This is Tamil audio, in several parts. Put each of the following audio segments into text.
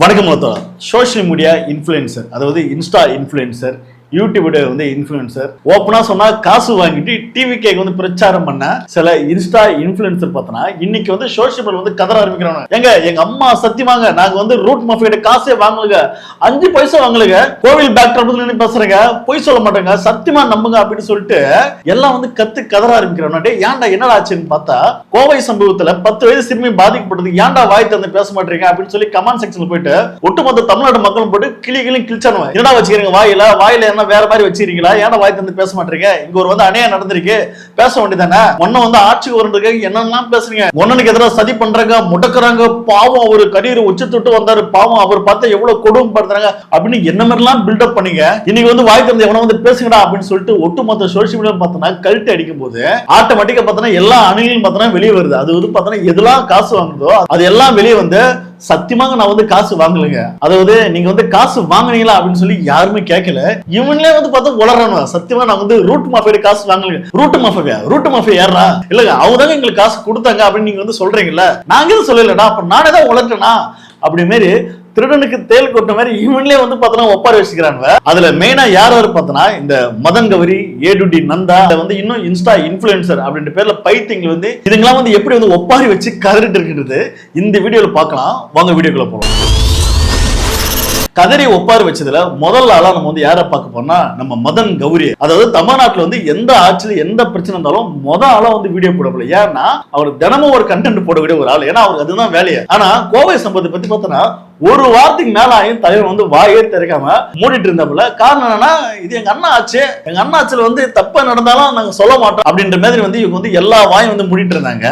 வணக்கம் மொத்தம். சோஷியல் மீடியா இன்ஃப்ளூயன்சர், அதாவது இன்ஸ்டா இன்ஃப்ளூயன்சர், யூடியூப் வந்து இன்ஃப்ளூயன்சர், ஓப்பனா சொன்னா காசு வாங்கிட்டு டிவிக்கு வந்து பிரச்சாரம் பண்ண சில இன்ஸ்டா இன்ஃப்ளூயன்சர் பார்த்தனா இன்னைக்கு வந்து சோஷியல் மீடியா வந்து கதற ஆரம்பிக்கிறாங்க. எங்க அம்மா சத்தியமாங்க, நாங்க வந்து ரூட் மாஃபியோட காசே வாங்கலுங்க, 5 பைசா வாங்கலுங்க, கோவில் பேக்ட்ராப்ல பேசுறேங்க, பொய் சொல்ல மாட்டேங்க, சத்தியமா நம்புங்க அப்படின்னு சொல்லிட்டு எல்லாம் வந்து கதற ஆரம்பிக்கிறாங்க. ஏன்டா என்னடா ஆச்சுன்னு பார்த்தா, கோவை சம்பவத்துல 10 வயது சிறுமி பாதிக்கப்பட்டது, ஏன்டா வாய் தந்து பேச மாட்டீங்க அப்படின்னு சொல்லி கமெண்ட் செக்ஷன்ல போயிட்டு ஒட்டுமொத்த தமிழ்நாடு மக்களும் போட்டு கிளி கிழிச்சானுவ. என்னடா வச்சுக்கிறீங்க வாயில வேற மாதிரி வச்சிருக்கீங்களா, ஏன்னா வாய் தந்து பேச மாட்டீங்க, இங்க ஒரு வந்து அணையா நடந்திருக்கு, பேச வேண்டியதானே, ஒன்னும் வந்து ஆட்சிக்கு வரதுக்கு என்னெல்லாம் பேசுறீங்க, ஒன்னனுக்கு எதிராக சதி பண்றாங்க, முடக்குறாங்க, பாவம் அவரு கரியர் உச்சி தொட்டு வந்தாரு, பாவம் அவர் பார்த்தா எவ்வளவு கொடுமைப்படுத்துறாங்க அப்படின்னு என்ன மாதிரிலாம் பில்டப் பண்ணீங்க. இன்னைக்கு வந்து வாய் தந்து எவனை வந்து பேசுங்கடா அப்படின்னு சொல்லிட்டு ஒட்டுமொத்த சோசியல் மீடியா பார்த்தோன்னா கல்ட்டு அடிக்கும் போது ஆட்டோமேட்டிக்கா பார்த்தோன்னா எல்லா அணிகளும் பார்த்தோன்னா வெளியே வருது. அது வந்து பார்த்தோன்னா எதெல்லாம் காசு வாங்குதோ அது எல்லாம் வெளியே வந்து சத்தியமாக நான் வந்து காசு வாங்கலைங்க, அதாவது நீங்க வந்து காசு வாங்குனீங்களா அப்படின்னு சொல்லி யாருமே கேட்கல. இவங்களே வந்து பார்த்தா உளறானுவா, சத்தியமா நான் வந்து ரூட் மாஃபியா காசு வாங்கலைங்க. ரூட் மாஃபியா யாரா இல்லங்க, அவங்க தாங்க எங்களுக்கு காசு கொடுத்தாங்க அப்படின்னு நீங்க வந்து சொல்றீங்கல்ல, நாங்க எதுவும் சொல்லலடா, அப்ப நானே தான் உளட்டனா அப்படி மாரி திருடனுக்கு தேல் கொட்ட மாதிரி இவங்களே வந்து பார்த்தோன்னா ஒப்பாரி வச்சுக்கிறாங்க. அதுல மெயினா யார் பார்த்தோன்னா இந்த மதன் கௌரி, ஏடுடி நந்தா, வந்து இன்னும் இன்ஸ்டா இன்ஃப்ளூயன்சர் அப்படின்ற பேர்ல பைத்தியங்கள் வந்து இதுங்கெல்லாம் வந்து எப்படி வந்து ஒப்பாரி வச்சு கதறிட்டு இருக்கிறது இந்த வீடியோல பார்க்கலாம். வாங்க வீடியோக்குள்ள போகலாம். கதறி ஒப்பாரி வச்சதுல முதல் ஆளா நம்ம வந்து யாரை பார்க்க போனா நம்ம மதன் கௌரி. அதாவது தமிழ்நாட்டுல வந்து எந்த ஆட்சியில எந்த பிரச்சனை இருந்தாலும் முதல் ஆளா வந்து வீடியோ போடல. ஏன்னா அவர் தினமும் ஒரு கண்டென்ட் போடக்கூடிய ஒரு ஆள், ஏன்னா அவருக்கு அதுதான் வேலையை. ஆனா கோவை சம்பவத்தை பத்தி பார்த்தோன்னா ஒரு வாரத்துக்கு மேல ஆயும் தலைவர் வந்து வாயே திறக்காம மூடிட்டு இருந்தாப்புல. காரணம் என்னன்னா, இது எங்க அண்ணா ஆச்சு, எங்க அண்ணா ஆச்சுல வந்து தப்பா நடந்தாலும் நாங்க சொல்ல மாட்டோம் அப்படின்ற மாதிரி வந்து இவங்க வந்து எல்லா வாயும் வந்து மூடிட்டு இருந்தாங்க.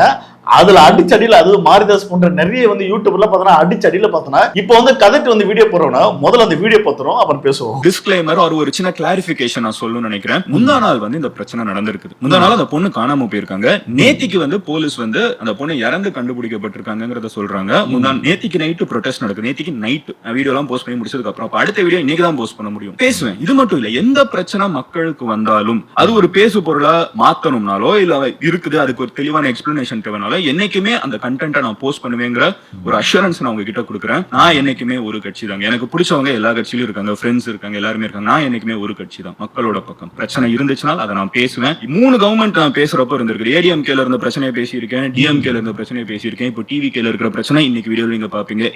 அதுல அடிச்சடியில, அது மாரிதாஸ் போன்ற நிறைய வந்து யூடியூப்ல பார்த்தோன்னா அடிச்சடியில பார்த்தோன்னா இப்போ வந்து கதைக்கு வந்து வீடியோ போறோம்னா முதல்ல அந்த வீடியோ பார்த்துறோம், அப்புறம் பேசுவோம். டிஸ்க்ளைமர் ஒரு சின்ன கிளாரிபிகேஷன் நான் சொல்லணும்னு நினைக்கிறேன். முந்தா நாள் வந்து இந்த பிரச்சனை நடந்திருக்கு. முந்தா நாள் அந்த பொண்ணு காணாம போயிருக்காங்க. நேத்திக்கு வந்து போலீஸ் வந்து அந்த பொண்ணு இறந்து கண்டுபிடிக்கப்பட்டிருக்காங்கிறத சொல்றாங்க. நேத்திக்கு நைட்டு ப்ரொடெஸ்ட் நடக்குது. நேத்திக்கு நைட் வீடியோ எல்லாம் போஸ்ட் பண்ணி முடிச்சதுக்கு அப்புறம் அடுத்த வீடியோ இன்னைக்கு தான் போஸ்ட் பண்ண முடியும். பேசுவேன். இது மட்டும் இல்ல, எந்த பிரச்சனை மக்களுக்கு வந்தாலும் அது ஒரு பேசு பொருளா மாத்தணும்னாலோ இல்ல இருக்குது அதுக்கு ஒரு தெளிவான எக்ஸ்பிளனேஷன் தேவைனால என்னைக்குமே அந்த கண்டென்ட்டை நான் போஸ்ட் பண்ணுவேங்கிற ஒரு அஷூரன்ஸ் நான் உங்ககிட்ட கொடுக்குறேன். நான் என்னைக்குமே ஒரு கட்சி தாங்க, எனக்கு பிடிச்சவங்க எல்லா கட்சியிலும் இருக்காங்க, ஃப்ரெண்ட்ஸ் இருக்காங்க, எல்லாருமே இருக்காங்க. நான் என்னைக்குமே ஒரு கட்சி தான், மக்களோட பக்கம். பிரச்சனை இருந்துச்சுன்னா அதை நான் பேசுவேன். 3 கவர்மெண்ட் நான் பேசுறப்ப இருந்திருக்கு. ஏடிஎம்கேல இருந்த பிரச்சனையை பேசியிருக்கேன், டிஎம்கேல இருந்த பிரச்சனையை பேசியிருக்கேன், இப்போ டிவிகேல இருக்கிற பிரச்சனை இன்னைக்கு வீடியோல நீங்க பாப்பீங்க.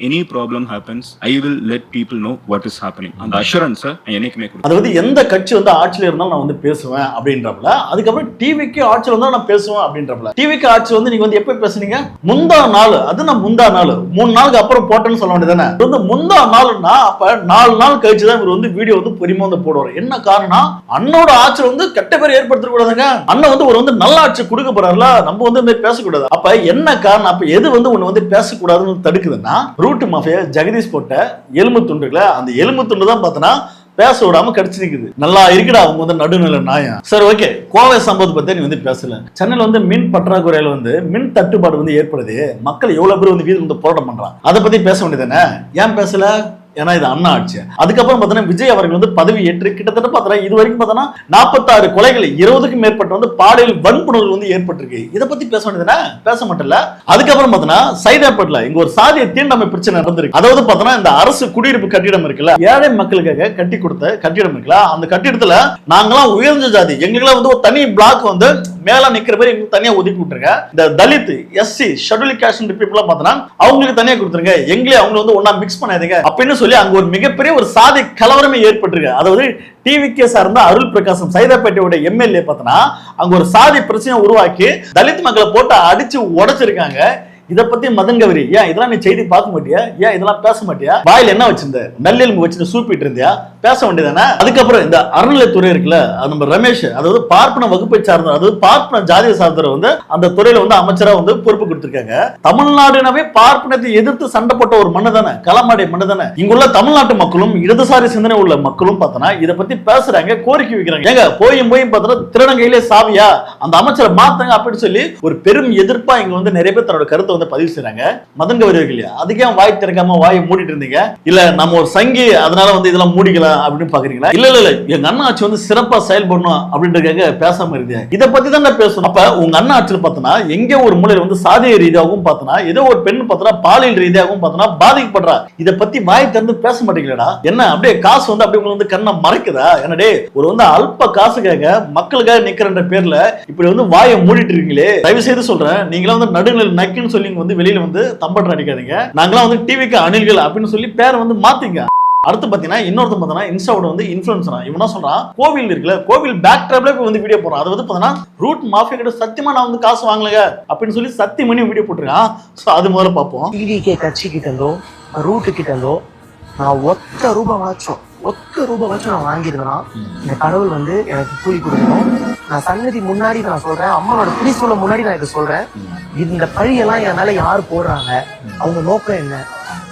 Any problem happens, I will let people know what is happening. அந்த அஷூரன்ஸை எனக்கு கொடுக்கும். அதாவது எந்த கட்சி வந்து ஆட்சியில் இருந்தாலும் நான் வந்து பேசுவேன் அப்படின்றப்பல, அதுக்கப்புறம் டிவிக்கு ஆட்சியில் இருந்தாலும் நான் பேசுவேன் அப்படின்றப்பல, டிவிக்கு ஆட்சி வந்து நீங்க வந்து எப்ப பேசுனீங்க? முந்தா நாள். அது நான் முந்தா நாள் 3 நாளுக்கு அப்புறம் போட்டேன்னு சொல்ல வேண்டியதானே. வந்து முந்தா நாள்னா அப்ப 4 நாள் கழிச்சுதான் இவர் வந்து வீடியோ வந்து பொறுமையா வந்து போடுவார். என்ன காரணம்? அண்ணோட ஆட்சியில் வந்து கெட்ட பேர் ஏற்படுத்த கூடாதுங்க, அண்ணன் வந்து ஒரு வந்து நல்ல ஆட்சி கொடுக்க போறாருல, நம்ம வந்து பேசக்கூடாது. அப்ப என்ன காரணம்? அப்ப எது வந்து ஒண்ணு வந்து பேசக்கூடாதுன்னு தடுக்குதுன்னா, ரூட் மாஃபியா ஜெகதீஷ் போட்ட எலும்பு துண்டுகளை, அந்த எலும்பு துண்டு தான் பார்த்தோன்னா பேச விடாம கடிச்சு நிக்குது. நல்லா இருக்குடா அவங்க வந்து நடுநிலை நாயம். சரி, ஓகே, கோவை சம்பவத்தை பத்தி நீ வந்து பேசல. சென்னையில வந்து மின் பற்றாக்குறையில வந்து மின் தட்டுப்பாடு வந்து ஏற்படுது, மக்கள் எவ்வளவு பேர் வந்து வீடு வந்து போராட்டம் பண்றாங்க, அதை பத்தி பேச வேண்டியதானே. ஏன் பேசல? ஏன்னா இது அண்ணா ஆட்சி. அதுக்கப்புறம் பார்த்தோன்னா விஜய் அவர்கள் வந்து பதவி ஏற்று கிட்டத்தட்ட பார்த்தோன்னா இது வரைக்கும் பார்த்தோன்னா 46 கொலைகள், 20க்கும் மேற்பட்ட வந்து பாலியல் வன்புணர்வு வந்து ஏற்பட்டிருக்கு. இதை பத்தி பேச வேண்டியதுனா பேச மாட்டல. அதுக்கப்புறம் பார்த்தோன்னா சைதாப்பேட்ல இங்க ஒரு சாதிய தீண்டாமை பிரச்சனை நடந்திருக்கு. அதாவது பார்த்தோன்னா இந்த அரசு குடியிருப்பு கட்டிடம் இருக்குல்ல, ஏழை மக்களுக்காக கட்டி கொடுத்த கட்டிடம் இருக்குல்ல, அந்த கட்டிடத்துல நாங்களாம் உயர்ந்த ஜாதி, எங்களுக்கெல்லாம் வந்து ஒரு தனி பிளாக் வந்து மேல நிக்கிற பேர் எங்களுக்கு தனியா ஒதுக்கி விட்டுருங்க. இந்த Dalit, SC, schedule caste people பார்த்தோன்னா அவங்களுக்கு தனியா கொடுத்துருங்க, எங்களே அவங்க வந்து ஒன்னா மிக்ஸ் பண்ணாதீங்க அப்படின்னு சொல்லி அங்க ஒரு மிகப்பெரிய ஒரு சாதி கலவரமே ஏற்பட்டிருக்கு. அதாவது டிவிகே சார்ந்த அருள் பிரகாசம் சைதாப்பேட்டையோட எம்எல்ஏ பார்த்தோன்னா அங்க ஒரு சாதி பிரச்சனை உருவாக்கி தலித் மக்களை போட்டு அடிச்சு உடைச்சிருக்காங்க. இதை பத்தி மதன் கௌரி, ஏன் இதெல்லாம் நீ செய்தி பார்க்க மாட்டியா? ஏன் இதெல்லாம் பேச மாட்டியா? வாயில என்ன வச்சிருந்த? நல்லெலும்பு வச்சுட்டு சூப்பிட்டு இருந்தியா? பேச வேண்டியதானே. அதுக்கப்புறம் இந்த அறநிலைத்துறை இருக்குல்ல, நம்ம ரமேஷ், அதாவது பார்ப்பன வகுப்பை சார்ந்த, அதாவது பார்ப்பன ஜாதியை சார்ந்தவர் வந்து அந்த துறையில வந்து அமைச்சரா வந்து பொறுப்பு கொடுத்திருக்காங்க. தமிழ்நாடுனாவே பார்ப்பனத்தை எதிர்த்து சண்டை போட்ட ஒரு மண்ணு தானே, களமாடிய மண்ணு தானே. இங்குள்ள தமிழ்நாட்டு மக்களும் இடதுசாரி சிந்தனை உள்ள மக்களும் பார்த்தோன்னா இதை பத்தி பேசுறாங்க, கோரிக்கை வைக்கிறாங்க. ஏங்க போயும் பார்த்தோன்னா திருநங்கையிலே சாவியா, அந்த அமைச்சரை மாத்தாங்க அப்படின்னு சொல்லி ஒரு பெரும் எதிர்ப்பா இங்க வந்து நிறைய பேர் தன்னோட கருத்தை வந்து பதிவு செய்றாங்க. மதன் கௌரி இருக்கு இல்லையா, அதுக்கே வாய் திறக்காம வாயை மூடிட்டு இருந்தீங்க. இல்ல நம்ம ஒரு சங்கி அதனால வந்து இதெல்லாம் மூடிக்கலாம் அப்படின்னு பாக்குறீங்களா? இல்ல எங்க அண்ணா ஆட்சி வந்து சிறப்பா செயல்படணும் அப்படின்றதுக்காக பேசாம இருந்தீங்க. இதை பத்தி தான் நான் பேசணும். அப்ப உங்க அண்ணா ஆட்சியில் பார்த்தனா எங்க ஒரு மூலையில வந்து சாதிய ரீதியாகவும் பார்த்தனா, ஏதோ ஒரு பெண் பார்த்தனா பாலியல் ரீதியாகவும் பார்த்தனா பாதிக்கப்படுறா. இதை பத்தி வாய் திறந்து பேச மாட்டீங்களா? என்ன அப்படியே காசு வந்து அப்படியே உங்களுக்கு வந்து கண்ணை மறைக்குதா? என்னடே ஒரு வந்து அல்ப காசுக்காக மக்களுக்காக நிக்கிறன்ற பேர்ல இப்படி வந்து வாயை மூடிட்டு இருக்கீங்களே. தயவு செய்து சொல்றேன், நீங்களாம் வந்து நடுநிலை நக்குன்னு சொல்லி வந்து வெளியில வந்து தம்பட்டம் அடிக்காதீங்க. நாங்களாம் வந்து டிவிக்கு அணில்கள் அப்படின்னு சொல்லி பேரை வந்து மாத்திங்க. அடுத்து பாத்தீங்கன்னா இன்னொருத்தன் பாத்தீங்கன்னா இன்ஸ்டாவோட வந்து இன்ஃபுளுன்சரா இவனா சொல்றான், கோவில் இருக்குல்ல, கோவில் பேக் ட்ராப்ல போய் வந்து வீடியோ போடுறான். அது வந்து பாத்தீங்கன்னா ரூட் மாஃபியா கிட்ட சத்தியமா நான் வந்து காசு வாங்கலங்க அப்படின்னு சொல்லி சத்தியம் பண்ணி வீடியோ போட்டுருக்கான். சோ அது முதல்ல பார்ப்போம். டிவிகே கட்சி கிட்ட இருந்தோ ரூட்டு கிட்ட இருந்தோ நான் ஒத்த ரூபாய் வச்சும் நான் வாங்கியிருந்தேன்னா இந்த கடவுள் வந்து எனக்கு கூலி கொடுக்கணும். நான் சன்னதி முன்னாடி நான் சொல்றேன், அம்மாவோட பிரிசூல முன்னாடி நான் இதை சொல்றேன். இந்த பழியெல்லாம் என் மேல யாரு போடுறாங்க, அவங்க நோக்கம் என்ன,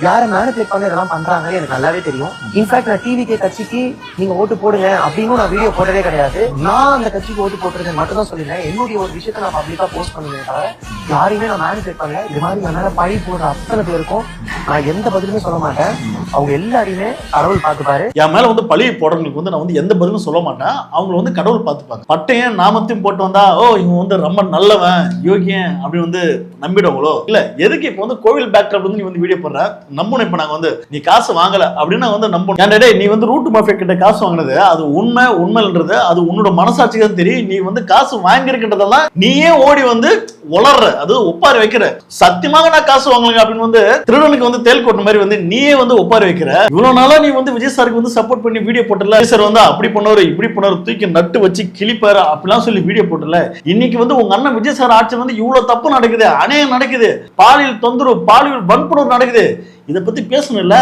யாரை மேனிபுலேட் பண்ண இதெல்லாம் பண்றாங்கன்னு எனக்கு நல்லாவே தெரியும். இன்ஃபேக்ட் நான் டிவிகே கட்சிக்கு நீங்க ஓட்டு போடுங்க அப்படின்னு நான் வீடியோ போட்டதே கிடையாது. நான் அந்த கட்சிக்கு ஓட்டு போட்டுருக்கேன் மட்டும் தான் சொல்லிடுறேன். என்னுடைய ஒரு விஷயத்த நான் பப்ளிக்கா போஸ்ட் பண்ணுவேன் தவிர யாரையுமே நான் மேனிபுலேட் பண்ணல. இது மாதிரி என் மேல பழி போடுற அத்தனை பேருக்கும் நான் எந்த பதிலுமே சொல்ல மாட்டேன். அவங்க எல்லாரையுமே கடவுள் பார்த்துப்பாரு. என் மேல வந்து பழி போடுறவங்களுக்கு வந்து நான் வந்து எந்த பதிலும் சொல்ல மாட்டேன். அவங்களை வந்து கடவுள் பார்த்துப்பாங்க. பட்டையும் நாமத்தையும் போட்டு வந்தா ஓ இவங்க வந்து ரொம்ப நல்லவன் யோகியன் அப்படின்னு வந்து நம்பிடுவாங்களோ? இல்ல எதுக்கு இப்ப வந்து கோவில் பேக்ட்ராப் வந்து நீ வந்து வீடியோ போடுற நம்பணும். இப்ப நாங்க வந்து நீ காசு வாங்கல அப்படின்னு வந்து நம்பணும். ஏன்டா நீ வந்து ரூட் மாஃபியா கிட்ட காசு வாங்கினது அது உண்மைன்றது அது உன்னோட மனசாட்சிக்கு தான் தெரியும். நீ வந்து காசு வாங்கிருக்கின்றதெல்லாம் நீயே ஓடி வந்து உளர்ற, அது ஒப்பாரி வைக்கிற. சத்தியமாக நான் காசு வாங்கலங்க அப்படின்னு வந்து திருடனுக்கு வந்து தேல் கொட்ட மாதிரி வந்து நீயே வந்து ஒப்பாரி வைக்கிற. இவ்வளவு நாளா நீ வந்து விஜய் சாருக்கு வந்து சப்போர்ட் பண்ணி வீடியோ போட்டல, சார் வந்து அப்படி பண்ணாரு இப்படி பண்ணாரு தூக்கி நட்டு வச்சு கிளிப்பாரு அப்படிலாம் சொல்லி வீடியோ போட்டல. இன்னைக்கு வந்து உங்க அண்ணன் விஜய் சார் ஆட்சி வந்து இவ்வளவு தப்பு நடக்குது, அநியாயம் நடக்குது, பாலியல் தொந்தரவு பாலியல் வன்புணர்வு நடக்குது. இதை பத்தி பேசணும் இல்ல,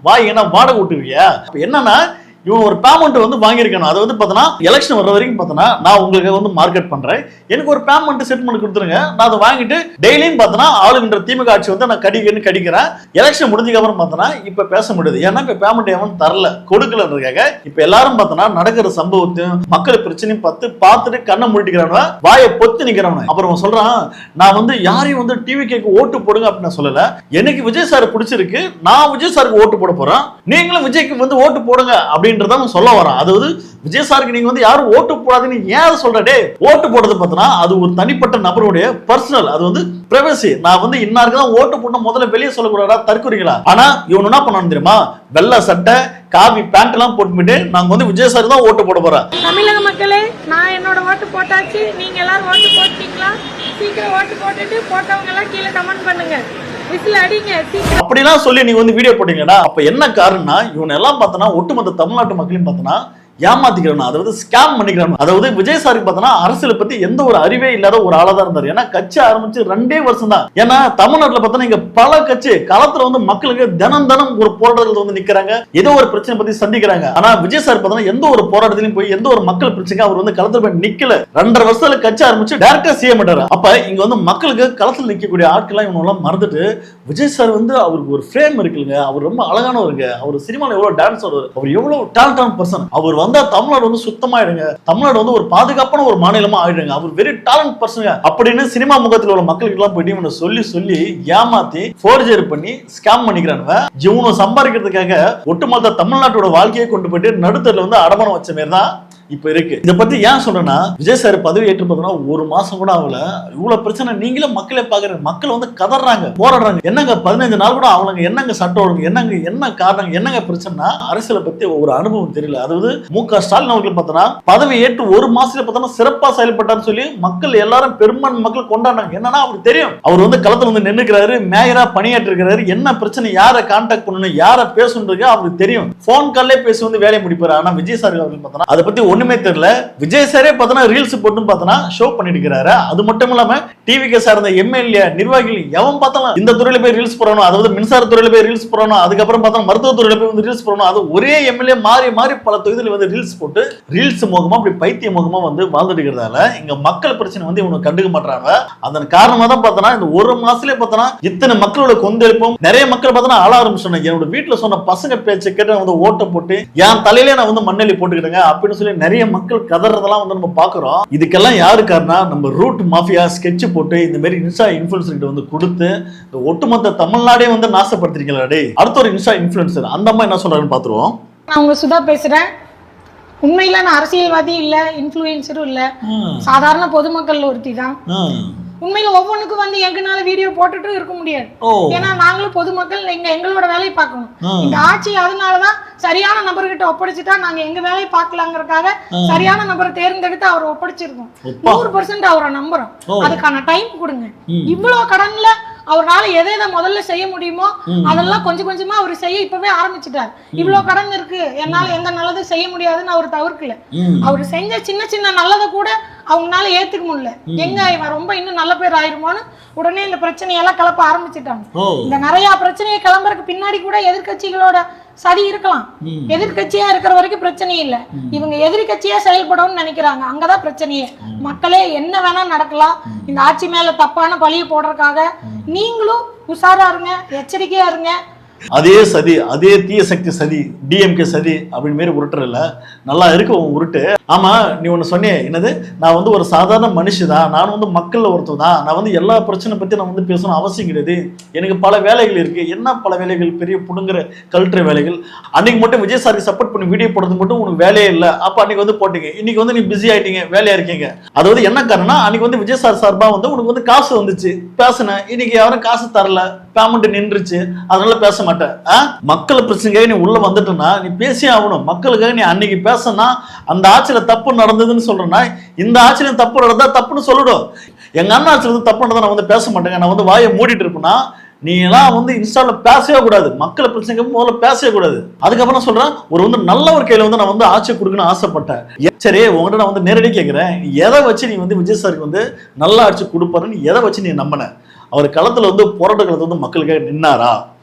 வாய் என்ன வாடகை விட்டுருவியா? என்னன்னா இவன் ஒரு பேமெண்ட் வந்து வாங்கியிருக்கணும். அது வந்து பார்த்தோன்னா எலெக்ஷன் வர வரைக்கும் பார்த்தோன்னா நான் உங்களுக்கு வந்து மார்க்கெட் பண்றேன், எனக்கு ஒரு பேமெண்ட் செட்டில்மெண்ட் கொடுத்துருங்க, நான் அதை வாங்கிட்டு டெய்லியும் பார்த்தோன்னா ஆளுகின்ற திமுக ஆட்சி வந்து நான் கடிக்கிறேன். எலெக்ஷன் முடிஞ்சதுக்கு அப்புறம் பார்த்தோன்னா இப்ப பேச முடியுது. ஏன்னா இப்ப பேமெண்ட் எவன் தரல கொடுக்கலன்றதுக்காக இப்ப எல்லாரும் பார்த்தோன்னா நடக்கிற சம்பவத்தையும் மக்கள் பிரச்சனையும் பார்த்துட்டு கண்ணை மூடிக்கிறானு வாயை பொத்து நிக்கிறவன. அப்புறம் சொல்றான் நான் வந்து யாரையும் வந்து டிவி கேக்கு ஓட்டு போடுங்க அப்படின்னு நான் சொல்லல. எனக்கு விஜய் சார் பிடிச்சிருக்கு, நான் விஜய் சாருக்கு ஓட்டு போட போறேன், நீங்களும் விஜய்க்கு வந்து ஓட்டு போடுங்க அப்படின்னு சொல்ல வரான். அதாவது விஜய் சாருக்கு நீங்க வந்து யாரும் ஓட்டு போடாதுன்னு ஏன் அதை சொல்றே? ஓட்டு போடுறது பார்த்தனா அது ஒரு தனிப்பட்ட நபருடைய பர்சனல், அது வந்து பிரைவசி. நான் வந்து இன்னாருக்கு தான் ஓட்டு போடணும் முதல்ல வெளியே சொல்லக்கூடாதா தற்கொலைங்களா? ஆனா இவன் என்ன பண்ணான்னு தெரியுமா, வெள்ளை சட்டை காவி பேண்ட் எல்லாம் போட்டுட்டு நாங்க வந்து விஜய் சார் தான் ஓட்டு போட போறோம். தமிழக மக்களே, நான் என்னோட ஓட்டு போட்டாச்சு, நீங்க எல்லாரும் ஓட்டு போட்டீங்களா? சீக்கிரம் ஓட்டு போட்டுட்டு போட்டவங்க எல்லாம் கீழே கமெண்ட் பண்ணுங்க, அப்படிலாம் சொல்லி நீங்க வந்து வீடியோ போட்டீங்கன்னா அப்ப என்ன காரணம்னா இவன் எல்லாம் பார்த்தனா ஒட்டுமொத்த தமிழ்நாட்டு மக்களையும் பார்த்தனா ஏமாத்திக்கிறோம், அதாவது ஸ்கேம் பண்ணிக்கிறோம். அதாவது விஜய் சாருக்கு பார்த்தோன்னா அரசியலை பத்தி எந்த ஒரு அறிவே இல்லாத ஒரு ஆளா தான் இருந்தாரு. ஏன்னா கட்சி ஆரம்பிச்சு 2 வருஷம் தான். ஏன்னா தமிழ்நாட்டுல பார்த்தோன்னா இங்க பல கட்சி களத்துல வந்து மக்களுக்கு தினம் ஒரு போராட்டத்தில் வந்து நிக்கிறாங்க, ஏதோ ஒரு பிரச்சனை பத்தி சந்திக்கிறாங்க. ஆனா விஜய் சார் பார்த்தோன்னா எந்த ஒரு போராட்டத்திலையும் போய் எந்த ஒரு மக்கள் பிரச்சனைக்கு அவர் வந்து களத்துல போய் நிக்கல. 2.5 வருஷத்துல கட்சி ஆரம்பிச்சு டைரக்டா செய்ய மாட்டாரு. அப்ப இங்க வந்து மக்களுக்கு களத்துல நிக்கக்கூடிய ஆட்கள் இவங்க எல்லாம் மறந்துட்டு விஜய் சார் வந்து அவருக்கு ஒரு ஃப்ரேம் இருக்குங்க, அவர் ரொம்ப அழகானவருங்க, அவர் சினிமாவில் எவ்வளவு டான்ஸ் ஆடுவார், அவர் எவ்வளவு டேலண்டான பர்சன், அவர் வந்தா தமிழ்நாடு வந்து சுத்தமாயிடுங்க, தமிழ்நாடு வந்து ஒரு பாதுகாப்பான ஒரு மாநிலமா ஆயிடுங்க, அவர் வெரி டேலண்ட் பர்சன் அப்படின்னு சினிமா முகத்தில் உள்ள மக்களுக்கு எல்லாம் போயிட்டு சொல்லி ஏமாத்தி ஃபோர்ஜரி பண்ணி ஸ்கேம் பண்ணிக்கிறானுங்க. இவனும் சம்பாதிக்கிறதுக்காக ஒட்டுமொத்த தமிழ்நாட்டோட வாழ்க்கையை கொண்டு போயிட்டு நடுத்தரில் வந்து அடமானம் வச்ச மாதிரி தான் இப்ப இருக்கு. இதை பத்தி ஏன் சொல்றேன்னா விஜய் சார் பதவி ஏற்று பார்த்தோம்னா 1 மாசம் கூட ஆகல, இவ்வளவு பிரச்சனை நீங்களே மக்களே பாக்குற, மக்கள் வந்து கதறாங்க போராடுறாங்க. என்னங்க 15 நாள் கூட அவங்களுக்கு என்னங்க சட்டம் ஒழுங்கு, என்ன காரணம், என்னங்க பிரச்சனை? அரசியலை பத்தி ஒரு அனுபவம் தெரியல. அதாவது மு.க. ஸ்டாலின் அவர்கள் பார்த்தோன்னா பதவி ஏற்று 1 மாசத்துல பார்த்தோன்னா சிறப்பா செயல்பட்டான்னு சொல்லி மக்கள் எல்லாரும் பெரும்பான்மை மக்கள் கொண்டாடினாங்க. என்னன்னா அவருக்கு தெரியும் அவர் வந்து களத்துல வந்து நின்னுக்கிறாரு, மேயரா பணியாற்றி இருக்கிறாரு, என்ன பிரச்சனை, யாரை கான்டாக்ட் பண்ணணும், யாரை பேசணுன்றது அவருக்கு தெரியும். போன் கால்லே பேசி வந்து வேலையை முடிப்பாரு. ஆனா விஜய் சார் அவர்கள் பார்த்தோன்னா அதை பத்தி ஒண்ணுமே தெரியல. விஜய் சாரே பார்த்தோன்னா ரீல்ஸ் போட்டு பார்த்தோன்னா ஷோ பண்ணிட்டு இருக்கிறாரு. அது மட்டும் இல்லாம டிவிக்கு சார்ந்த எம்எல்ஏ நிர்வாகிகள் எவன் பார்த்தாலும் இந்த துறையில போய் ரீல்ஸ் போடணும், அதாவது மின்சார துறையில போய் ரீல்ஸ் போடணும், அதுக்கப்புறம் பார்த்தா மருத்துவத்துறையில போய் வந்து ரீல்ஸ் போடணும். அது ஒரே எம்எல்ஏ மாறி பல தொகுதியில் வந்து ரீல்ஸ் போட்டு ரீல்ஸ் முகமா அப்படி பைத்திய முகமா வந்து வாழ்ந்துட்டு இருக்கிறதால இங்க மக்கள் பிரச்சனை வந்து இவங்க கண்டுக்க மாட்டாங்க. அதன் காரணமா தான் பார்த்தோன்னா இந்த 1 மாசத்துல பார்த்தோன்னா இத்தனை மக்களோட கொந்தளிப்பும் நிறைய மக்கள் பார்த்தோன்னா ஆள ஆரம்பிச்சாங்க. என்னோட வீட்டுல சொன்ன பசங்க பேச்சு கேட்டு வந்து ஓட்ட போட்டு என் தலையிலே நான் வந்து மண்ணெலி போட்டுக்கிட்டேங்க அப்படின்னு சொல்லி நிறைய மக்கள் கதறதெல்லாம் வந்து நம்ம பாக்குறோம். இதுக்கெல்லாம் யாரு காரணம்? நம்ம ரூட் மாஃபியா ஸ்கெட்ச் போட்டு இந்த மாதிரி இன்ஸ்டா இன்ஃபுளுசர் கிட்ட வந்து கொடுத்து இந்த ஒட்டுமொத்த தமிழ்நாடே வந்து நாசப்படுத்திருக்கீங்களா டே. அடுத்த ஒரு இன்ஸ்டா இன்ஃபுளுசர் அந்த அம்மா என்ன சொல்றாருன்னு பாத்துருவோம். நான் உங்க சுதா பேசுறேன். உண்மையில நான் அரசியல்வாதி இல்ல, இன்ஃப்ளூயன்சரும் இல்ல, சாதாரண பொதுமக்கள் ஒருத்தி தான். உண்மையில ஒவ்வொன்றுக்கும் வந்து எங்கனால வீடியோ போட்டுட்டும் இருக்க முடியாது. ஏன்னா நாங்களும் பொதுமக்கள் எங்களோட வேலையை பார்க்கணும். இந்த ஆட்சி அதனாலதான் சரியான நபர்கிட்ட ஒப்படைச்சுட்டா நாங்க எங்க வேலையை பார்க்கலாங்கிறதுக்காக சரியான நபரை தேர்ந்தெடுத்து அவரை ஒப்படைச்சிருக்கோம். 100% அவரை நம்புறோம். அதுக்கான டைம் கொடுங்க. இவ்வளவு கடன்ல அவரால் எதை முதல்ல செய்ய முடியுமோ அதெல்லாம் கொஞ்சம் கொஞ்சமா அவர் செய்ய இப்பவே ஆரம்பிச்சுட்டார். இவ்வளவு கடன் இருக்கு, என்னால எந்த நல்லதும் செய்ய முடியாதுன்னு அவர் தவிர்க்கல. அவர் செஞ்ச சின்ன சின்ன நல்லதை கூட அவங்களால ஏத்துக்க முடியல. எங்க இவன் ரொம்ப இன்னும் நல்ல பேர் ஆயிருமோன்னு உடனே இந்த பிரச்சனையெல்லாம் கிளப்ப ஆரம்பிச்சுட்டாங்க. இந்த நிறைய பிரச்சனையை கிளம்புறதுக்கு பின்னாடி கூட எதிர்கட்சிகளோட சதி இருக்கலாம். எதிர்கட்சியா இருக்கிற வரைக்கும் பிரச்சனை இல்லை. இவங்க எதிர்கட்சியா செயல்படணும்னு நினைக்கிறாங்க. அங்கதான் பிரச்சனையே. மக்களே என்ன வேணா நடக்கலாம். இந்த ஆட்சி மேல தப்பான பழிய போடுறதுக்காக நீங்களும் உஷாரா இருங்க, எச்சரிக்கையா இருங்க. அதே சதி, அதே தீய சக்தி சதி, டிஎம்கே சதி அப்படின்னு மாரி உருட்டுறல நல்லா இருக்கு உன் உருட்டு. ஆமா, நீ ஒண்ணு சொன்னே, என்னது நான் வந்து ஒரு சாதாரண மனுஷி தான், நான் வந்து மக்கள்ல ஒருத்தர் தான், நான் வந்து எல்லா பிரச்சனை பத்தி நான் வந்து பேசணும் அவசியம் கிடையாது, எனக்கு பல வேலைகள் இருக்கு. என்ன பல வேலைகள்? பெரிய புடுங்குற கல்ட்டுற வேலைகள். அன்னைக்கு மட்டும் விஜய் சாருக்கு சப்போர்ட் பண்ணி வீடியோ போடுறது மட்டும் உனக்கு வேலையே இல்லை. அப்ப அன்னைக்கு வந்து போட்டீங்க, இன்னைக்கு வந்து நீ பிஸி ஆயிட்டீங்க, வேலையா இருக்கீங்க. அதாவது என்ன காரணம்னா அன்னைக்கு வந்து விஜய் சார் சார்பா வந்து உனக்கு வந்து காசு வந்துச்சு, பேசுனேன். இன்னைக்கு யாரும் காசு தரல, பேமெண்ட் நின்றுச்சு, அதனால பேச மாட்டேன். மக்கள் பிரச்சனைக்காக நீ உள்ள வந்துட்டனா நீ பேசியே ஆகணும். மக்களுக்காக நீ அன்னைக்கு பேசினா அந்த ஆட்சியில தப்பு நடந்ததுன்னு சொல்றேன்னா இந்த ஆட்சியில தப்பு நடந்தா தப்புன்னு சொல்லிடும். எங்க அண்ணா ஆட்சியில வந்து தப்பு நடந்தா நான் வந்து பேச மாட்டேங்க, நான் வந்து வாயை மூடிட்டு இருப்பேன்னா நீ எல்லாம் வந்து இன்ஸ்டால பேசவே கூடாது. மக்கள் பிரச்சனைக்கு முதல்ல பேசவே கூடாது. அதுக்கப்புறம் சொல்றேன், ஒரு வந்து நல்ல ஒரு கையில வந்து நான் வந்து ஆட்சி கொடுக்கணும்னு ஆசைப்பட்டேன். சரி, உங்ககிட்ட நான் வந்து நேரடியாக கேட்கிறேன், எதை வச்சு நீ வந்து விஜய் சாருக்கு வந்து நல்ல ஆட்சி கொடுப்பாருன்னு எதை வச்சு நீ நம்பின? அவர் களத்துல வந்து போராட்ட களத்துல வந்து மக்களுக்காக நின்னாரா?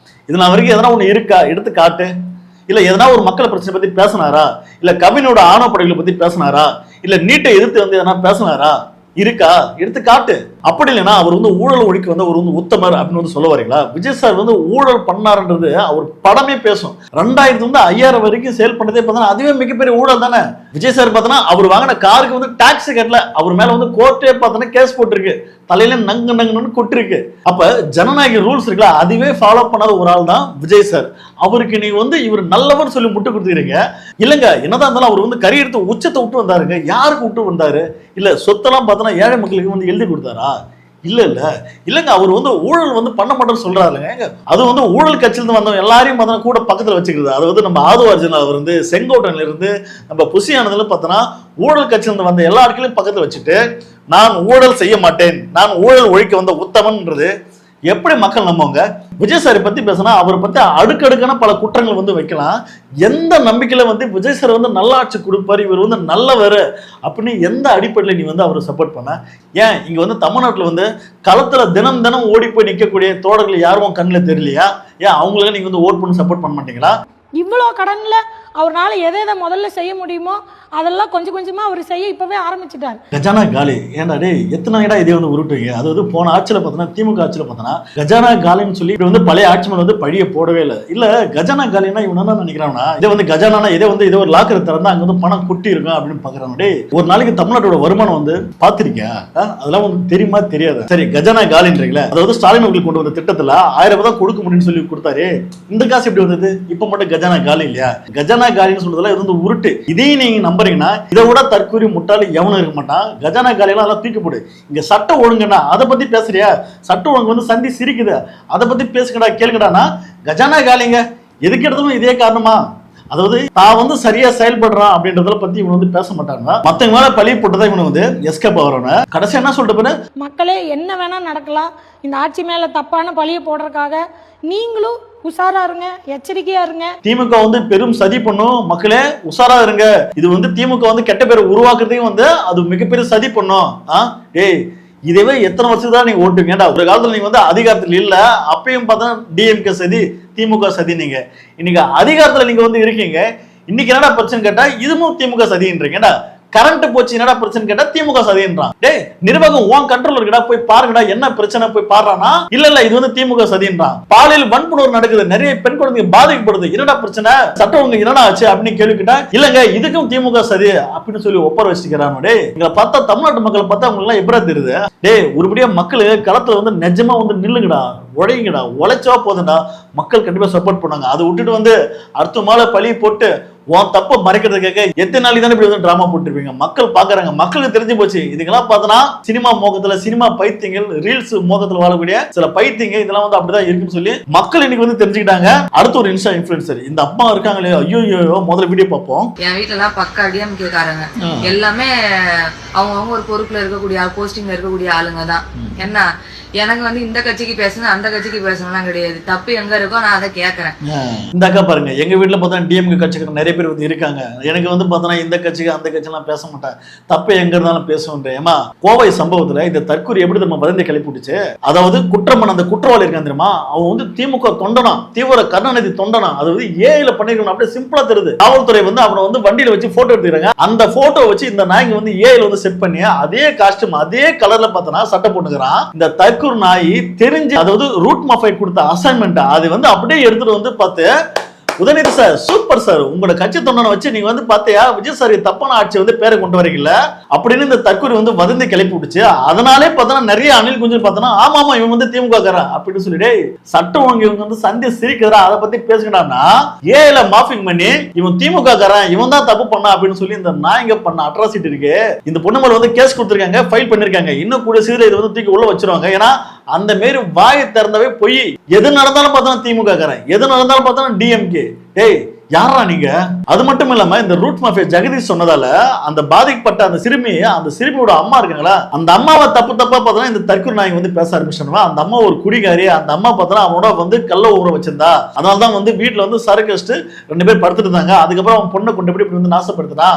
இது நான் வரைக்கும் எதனா ஒண்ணு இருக்கா? எடுத்து காட்டு. இல்ல எதனா ஒரு மக்கள் பிரச்சனை பத்தி பேசினாரா? இல்ல கவினோட ஆணவ படைகளை பத்தி பேசினாரா? இல்ல நீட்டை எதிர்த்து வந்து எதனா பேசினாரா? இருக்கா? எடுத்து காட்டு. அப்படி இல்லைன்னா அவர் வந்து ஊழல் ஒழிக்க வந்து அவர் வந்து உத்தமர் அப்படின்னு வந்து சொல்ல வரீங்களா? விஜய் சார் வந்து ஊழல் பண்ணாருன்றது அவர் படமே பேசும். 2000 வந்து 5000 வரைக்கும் சேல் பண்ணதே பார்த்தா அதுவே மிகப்பெரிய ஊழல் தானே. விஜய் சார் பார்த்தோன்னா அவர் வாங்கின காருக்கு வந்து டாக்ஸ் கட்டல, அவர் மேல வந்து கோர்ட்டே பார்த்தோன்னா கேஸ் போட்டிருக்கு, தலையில நங்கு நங்குன்னு கொட்டிருக்கு. அப்ப ஜனநாயக ரூல்ஸ் இருக்குல்ல, அதுவே ஃபாலோ பண்ணாத ஒரு ஆள் தான் விஜய் சார். அவருக்கு நீங்க வந்து இவர் நல்லவர் சொல்லி முட்டு கொடுத்துக்கிறீங்க. இல்லங்க, என்னதான் இருந்தாலும் அவர் வந்து கறி எடுத்து உச்சத்தை விட்டு வந்தாருங்க. யாருக்கு விட்டு வந்தாரு? இல்ல சொத்தெல்லாம் பார்த்தோன்னா ஏழை மக்களுக்கு வந்து எழுதி கொடுத்தாரா? இல்லங்க, அவர் வந்து ஊழல் வந்து பண்ண மாட்டேன்னு சொல்றாருங்க. அது வந்து ஊழல் கட்சியிலிருந்து வந்தவங்க எல்லாரையும் பார்த்தோன்னா கூட பக்கத்துல வச்சுக்கிறது. அது வந்து நம்ம ஆதுவார்ஜன் அவர் வந்து செங்கோட்டன்ல இருந்து நம்ம புசியானதுல பார்த்தோன்னா ஊழல் கட்சியிலிருந்து வந்த எல்லா இடத்துலையும் பக்கத்துல வச்சுட்டு நான் ஊழல் செய்ய மாட்டேன், நான் ஊழல் ஒழிக்க வந்த உத்தமன்றது எப்படி மக்கள் நம்புவாங்க? விஜய் சாரை பத்தி பேசினா அவரை பத்தி அடுக்கடுக்கான பல குற்றங்கள் வந்து வைக்கலாம். எந்த நம்பிக்கையில வந்து விஜய் சார் வந்து நல்ல ஆட்சி கொடுப்பாரு, இவர் வந்து நல்லவர் அப்படின்னு எந்த அடிப்படையில நீ வந்து அவரை சப்போர்ட் பண்ண? ஏன் இங்க வந்து தமிழ்நாட்டுல வந்து களத்துல தினம் தினம் ஓடி போய் நிற்கக்கூடிய தோழர்கள் யாரும் கண்ணில் தெரியலையா? ஏன் அவங்களுக்கு நீங்க வந்து ஓட் பண்ணி சப்போர்ட் பண்ண மாட்டீங்களா? இவ்வளோ கடன்ல அவரால் எதை முதல்ல செய்ய முடியுமோ அதெல்லாம் கொஞ்சம் கொஞ்சமா அவர் செய்ய இப்பவே ஆரம்பிச்சுட்டார். கஜானா காலி ஏன்டா டே, எத்தனை இடம் இதே வந்து உருட்டுவீங்க? அதாவது போன ஆட்சியில பார்த்தோன்னா திமுக ஆட்சியில பார்த்தோன்னா கஜானா காலின்னு சொல்லி வந்து பழைய ஆட்சி மேல வந்து பழிய போடவே இல்லை. இல்ல கஜானா காலின்னா இவன் என்ன நினைக்கிறான்னா, இதே வந்து கஜானா இதே வந்து இதே ஒரு லாக்கர் திறந்தா அங்க வந்து பணம் கொட்டி இருக்கும் அப்படின்னு பாக்குறாங்க. டே, ஒரு நாளைக்கு தமிழ்நாட்டோட வருமானம் வந்து பாத்திருக்கியா? அதெல்லாம் வந்து தெரியுமா தெரியாது? சரி, கஜானா காலின்றீங்களா? அதாவது ஸ்டாலின் அவர்கள் கொண்டு வந்த திட்டத்துல 1000 ரூபாய் தான் கொடுக்க முடியும்னு சொல்லி கொடுத்தாரு. இந்த காசு எப்படி வந்தது? இப்ப மட்டும் கஜானா காலி இல்லையா? கஜானா காலின்னு சொல்றதுல இது வந்து உருட்டு. இதையும் நீங்க நம்புறீங்கன்னா இதை விட தற்கூரி முட்டாளி எவனும் இருக்க மாட்டான். கஜானா காலியெல்லாம் அதெல்லாம் தூக்கி போடு. இங்க சட்ட ஒழுங்குன்னா அதை பத்தி பேசுறியா? சட்ட ஒழுங்கு வந்து சந்தி சிரிக்குது, அதை பத்தி பேசுங்கடா கேளுங்கடானா கஜானா காலிங்க எதுக்கு எடுத்தாலும் இதே காரணமா? அதாவது தான் வந்து சரியா செயல்படுறான் அப்படின்றத பத்தி இவங்க வந்து பேச மாட்டாங்க. மத்தவங்க மேல பழி போட்டுதான் இவனை வந்து எஸ்கேப் ஆகிறோன்னு கடைசி என்ன சொல்லிட்டு மக்களே என்ன வேணா நடக்கலாம். இந்த ஆட்சி மேல தப்பான பழிய போடுறதுக்காக நீங்களும் உஷாரா இருங்க, எச்சரிக்கையா இருங்க. திமுக வந்து பெரும் சதி பண்ணும். மக்களே உஷாரா இருங்க. இது வந்து திமுக வந்து கெட்ட பேரை உருவாக்குறதையும் வந்து அது மிகப்பெரிய சதி பண்ணும். ஏய், இதவே எத்தனை வருஷம் தான் நீங்க ஓட்டுங்க? ஒரு காலத்துல நீங்க வந்து அதிகாரத்துல இல்ல, அப்பயும் பார்த்தா டிஎம்கே சதி, திமுக சதி. நீங்க இன்னைக்கு அதிகாரத்துல நீங்க வந்து இருக்கீங்க. இன்னைக்கு என்னடா பிரச்சனை கேட்டா இதுவும் திமுக சதின்றீங்கடா. கரண்ட் போச்சு என்னடா பிரச்சனை கேட்டா திமுக சதின்றான். டேய் நிர்வாகம் உன் கண்ட்ரோல் இருக்குடா, போய் பாருங்கடா என்ன பிரச்சனை போய் பாடுறானா. இல்ல இது வந்து திமுக சதின்றான். பாலியல் வன்புணர்வு நடக்குது, நிறைய பெண் குழந்தைங்க பாதிக்கப்படுது, என்னடா பிரச்சனை, சட்டம் ஒழுங்கு என்னடா ஆச்சு அப்படின்னு கேள்வி கேட்டா இல்லங்க இதுக்கும் திமுக சதி அப்படின்னு சொல்லி ஒப்பர வச்சுக்கிறான். டேய் இங்க பார்த்தா தமிழ்நாட்டு மக்களை பார்த்தா அவங்க எல்லாம் எப்படா தெரியுது. டேய் ஒருபடியா மக்கள் களத்துல வந்து நிஜமா வந்து நில்லுங்கடா, உழைங்கடா, உழைச்சா போதும்டா, மக்கள் கண்டிப்பா சப்போர்ட் பண்ணாங்க. அதை விட்டுட்டு வந்து அடுத்த மாலை பழி போட்டு உன் தப்ப மறைக்கிறதுக்காக எத்தனை நாளைக்கு தானே இப்படி வந்து டிராமா போட்டுருப்பீங்க. மக்கள் பாக்குறாங்க, மக்களுக்கு தெரிஞ்சு போச்சு. இதுக்கெல்லாம் பார்த்தோன்னா சினிமா மோகத்துல, சினிமா பைத்தியங்கள், ரீல்ஸ் மோகத்துல வாழக்கூடிய சில பைத்தியங்க இதெல்லாம் வந்து அப்படிதான் இருக்குன்னு சொல்லி மக்கள் இன்னைக்கு வந்து தெரிஞ்சுக்கிட்டாங்க. அடுத்து ஒரு இன்ஸ்டா இன்ஃபுளுசர் இந்த அப்பா இருக்காங்களே, ஐயோ முதல்ல வீடியோ பார்ப்போம். என் வீட்டுல எல்லாம் பக்கா டிஎம்கே காரங்க, எல்லாமே அவங்க ஒரு பொறுப்புல இருக்கக்கூடிய போஸ்டிங்ல இருக்கக்கூடிய ஆளுங்க தான். என்ன எனக்கு வந்து இந்த கட்சிக்கு பேசணும் அந்த கட்சிக்கு பேசணும்லாம் கிடையாது. தப்பு எங்க இருக்கோ நான் அதை கேட்கறேன். இந்த அக்கா பாருங்க, எங்க வீட்டுல பார்த்தா டிஎம்கே கட்சிக்கு நிறைய பேர் வந்து இருக்காங்க. எனக்கு வந்து பார்த்தோன்னா இந்த கட்சிக்கு அந்த கட்சியெல்லாம் பேச மாட்டேன், தப்பு எங்க இருந்தாலும் பேசுவேன். ஏமா கோவை சம்பவத்துல இந்த தற்கொலை எப்படி நம்ம வதந்தி கிளப்பி விட்டுச்சு. அதாவது குற்றமான அந்த குற்றவாளி இருக்கான் தெரியுமா, அவன் வந்து திமுக தொண்டனா, தீவிர கருணாநிதி தொண்டனா. அது வந்து ஏஐல பண்ணிருக்கணும், அப்படியே சிம்பிளா தெரியுது. காவல்துறை வந்து அவனை வந்து வண்டியில வச்சு போட்டோ எடுத்துக்கிறாங்க. அந்த போட்டோ வச்சு இந்த நாய்க்கு வந்து ஏஐல வந்து செட் பண்ணி அதே காஸ்டியூம் அதே கலர்ல பார்த்தோன்னா சட்டை போட்டுக்கிறான். இந்த ஒரு நாய் தெரிஞ்சு, அதாவது ரூட் மாஃபை கொடுத்த அசைன்மெண்ட் அது வந்து அப்படியே எடுத்துட்டு வந்து பார்த்து, உதயநிதி சார் சூப்பர் சார், உங்களோட கட்சி தொண்டனை வச்சு நீங்க வந்து பாத்தியா விஜய் சார் தப்பான ஆட்சி வந்து பேரை கொண்டு வரீங்கல்ல அப்படின்னு இந்த தற்கொலை வந்து வதந்தி கிளப்பி விட்டுச்சு. அதனாலே பார்த்தோன்னா நிறைய அணில் குஞ்சு பார்த்தோன்னா ஆமா இவன் வந்து திமுக காரன் அப்படின்னு சொல்லிட்டு சட்டம் ஒழுங்கு இவங்க வந்து சந்தி சிரிக்கிறா அதை பத்தி பேசுகிறான்னா ஏல மாஃபிங் பண்ணி இவன் திமுக காரன், இவன் தான் தப்பு பண்ணா அப்படின்னு சொல்லி இந்த நாய்ங்க பண்ண அட்ராசிட்டி இருக்கு. இந்த பொண்ணு மேல வந்து கேஸ் கொடுத்திருக்காங்க, ஃபைல் பண்ணிருக்காங்க. இன்னும் கூட சீரியல் இது வந்து தூக்கி உள்ள வச்சிருவாங்க. ஏன்னா அந்த மாரி வாயை திறந்தவே போய் எது நடந்தாலும் பார்த்தோன்னா திமுக காரன், எது நடந்தாலும் பார்த்தோன்னா டிஎம்கே. டேய் யாரா நீங்க? அது மட்டும் இல்லாம இந்த ரூட் மாஃபியா ஜெகதீஷ் சொன்னதால அந்த பாதிக்கப்பட்ட அந்த சிறுமியோட அம்மா இருக்காங்களா, அந்த அம்மாவை தப்பா பார்த்தோன்னா இந்த தற்கொலை நாய் வந்து பேச ஆரம்பிச்சிட்டா. அந்த அம்மா ஒரு குடிகாரி, அந்த அம்மா பார்த்தோன்னா அவனோட வந்து கள்ள ஊற வச்சிருந்தா. அதனாலதான் வந்து வீட்டுல வந்து சரக்கு வச்சுட்டு 2 பேர் படுத்துட்டு இருந்தாங்க. அதுக்கப்புறம் அவன் பொண்ணை கொண்டு இப்படி வந்து நாசப்படுத்தினா.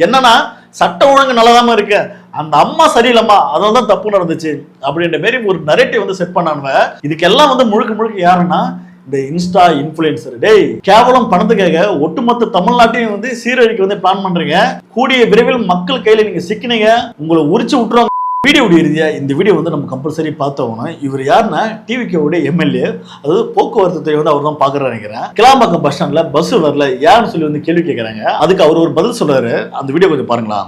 என்னன்னா சட்டம் ஒழுங்கு நல்லாதாம இருக்கு, அந்த அம்மா சரியில்லம்மா, அதனாலதான் தப்பு நடந்துச்சு அப்படின்ற மாரி ஒரு நரேட்டிவ் வந்து செட் பண்ணானுவ. இதுக்கெல்லாம் வந்து முழுக்க யாருன்னா இந்த இன்ஸ்டா இன்ஃபுளுசர். டேய் கேவலம் பணத்துக்காக ஒட்டுமொத்த தமிழ்நாட்டையும் வந்து சீரழிக்க வந்து பிளான் பண்றீங்க. கூடிய விரைவில் மக்கள் கையில நீங்க சிக்கினீங்க, உங்களை உரிச்சு விட்டுருவாங்க. வீடியோ இறுதியா இந்த வீடியோ வந்து நம்ம கம்பல்சரி பார்த்தோம்னா, இவர் யாருன்னா டிவிகேவுடைய எம்எல்ஏ, அதாவது போக்குவரத்து துறை வந்து அவர் தான் பாக்குறாரு நினைக்கிறேன். கிளாம்பாக்கம் பஸ் ஸ்டாண்ட்ல பஸ் வரல யாருன்னு சொல்லி வந்து கேள்வி கேட்கறாங்க. அதுக்கு அவர் ஒரு பதில் சொல்றாரு. அந்த வீடியோ கொஞ்சம் பாருங்களா.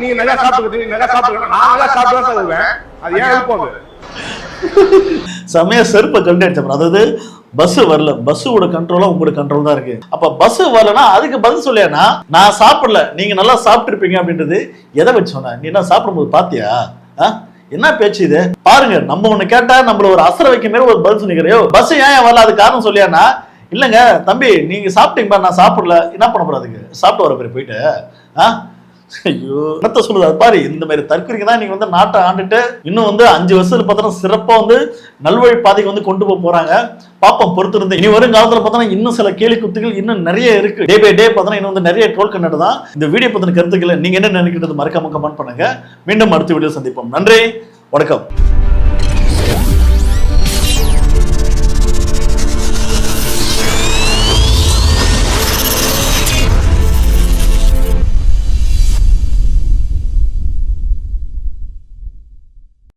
நீங்க நல்லா சாப்பிடுங்க, நல்லா சாப்பிடுங்க, நான் நல்லா சாப்பிட்டு தான் வருவேன். அது ஏன் இருப்போம் செமையா செருப்பை கண்டு அடிச்சப்பறம். அதாவது பஸ் வரல, பஸ்ஸோட கண்ட்ரோலா உங்களோட கண்ட்ரோல் தான் இருக்கு. அப்ப பஸ் வரலன்னா அதுக்கு பதில் சொல்லியானா, நான் சாப்பிடல நீங்க நல்லா சாப்பிட்டு இருப்பீங்க அப்படின்றது எதை வச்சு சொன்ன? நீ என்ன சாப்பிடும்போது பாத்தியா? என்ன பேச்சு இது பாருங்க. நம்ம ஒண்ணு கேட்டா நம்மள ஒரு அசர வைக்க மாதிரி ஒரு பதில் சொன்னிக்கிறையோ. பஸ் ஏன் வரல அது காரணம் சொல்லியானா, இல்லங்க தம்பி நீங்க சாப்பிட்டீங்களா, நான் சாப்பிடல, என்ன பண்ண போற அதுக்கு, சாப்பிட்டு வர பேர் போயிட்டு ஐயோ என்னத்த சொல்லுது அது பாரு. இந்த மாதிரி தற்கொலைக்கு தான் நீங்க வந்து நாட்டை ஆண்டுட்டு இன்னும் வந்து 5 வருஷத்துல பார்த்தோன்னா சிறப்பா வந்து நல்வழி பாதைக்கு வந்து கொண்டு போறாங்க. பாப்போம் பொறுத்து இருந்து. இனி வரும் காலத்துல பார்த்தோன்னா இன்னும் சில கேலி குத்துகள் இன்னும் நிறைய இருக்கு. டே பை டே பார்த்தோன்னா இன்னும் வந்து நிறைய ட்ரோல் கண்டது தான். இந்த வீடியோ பத்தின கருத்துக்களை நீங்க என்ன நினைக்கிறது மறக்காம கமெண்ட் பண்ணுங்க. மீண்டும் அடுத்த வீடியோ சந்திப்போம். நன்றி, வணக்கம்.